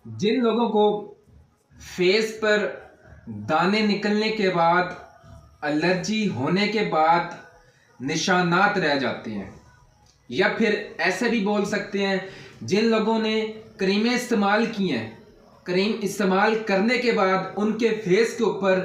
जिन लोगों को फेस पर दाने निकलने के बाद, एलर्जी होने के बाद निशानात रह जाते हैं, या फिर ऐसे भी बोल सकते हैं जिन लोगों ने क्रीमें इस्तेमाल की हैं, क्रीम इस्तेमाल करने के बाद उनके फेस के ऊपर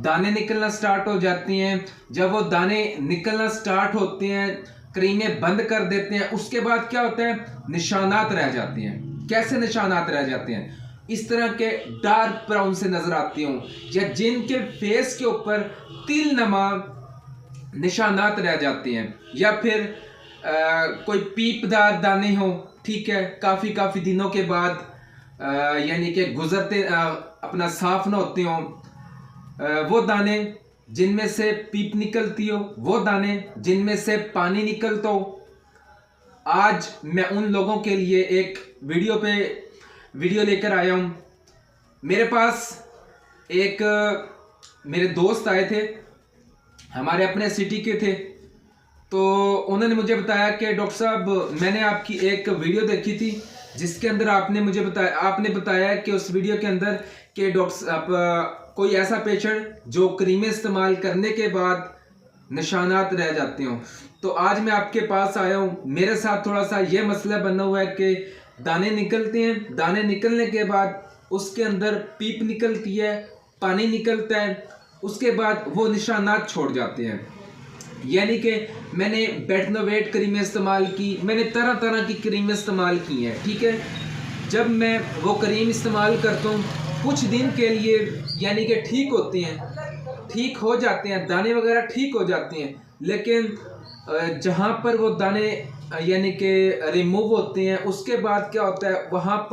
दाने निकलना स्टार्ट हो जाती हैं। जब वो दाने निकलना स्टार्ट होते हैं, क्रीमें बंद कर देते हैं, उसके बाद क्या होता है, निशानात रह जाते हैं। कैसे निशानात रह जाते हैं? इस तरह के डार्क ब्राउन से नजर आती हूँ, या जिनके फेस के ऊपर तिल नमा निशानात रह जाते हैं, या फिर कोई पीपदार दाने हो, ठीक है, काफ़ी दिनों के बाद यानी कि गुजरते अपना साफ ना होते हो, वो दाने जिनमें से पीप निकलती हो, वो दाने जिनमें से पानी निकलता हो। आज मैं उन लोगों के लिए एक वीडियो लेकर आया हूँ। मेरे पास एक मेरे दोस्त आए थे, हमारे अपने सिटी के थे, तो उन्होंने मुझे बताया कि डॉक्टर साहब, मैंने आपकी एक वीडियो देखी थी जिसके अंदर आपने बताया कि उस वीडियो के अंदर कि डॉक्टर साहब कोई ऐसा पेशेंट जो क्रीमें इस्तेमाल करने के बाद निशानात रह जाते हो। तो आज मैं आपके पास आया हूँ। मेरे साथ थोड़ा सा ये मसला बना हुआ है कि दाने निकलते हैं, दाने निकलने के बाद उसके अंदर पीप निकलती है, पानी निकलता है, उसके बाद वो निशानात छोड़ जाते हैं। यानी कि मैंने बेटनोवेट क्रीमें इस्तेमाल की, मैंने तरह तरह की क्रीमें इस्तेमाल की हैं, ठीक है। जब मैं वो क्रीम इस्तेमाल करता हूँ कुछ दिन के लिए, यानी कि ठीक होते हैं, ठीक हो जाते हैं, दाने वगैरह ठीक हो जाते हैं, लेकिन जहाँ पर वो दाने यानी कि रिमूव होते हैं, उसके बाद क्या होता है, वहाँ पर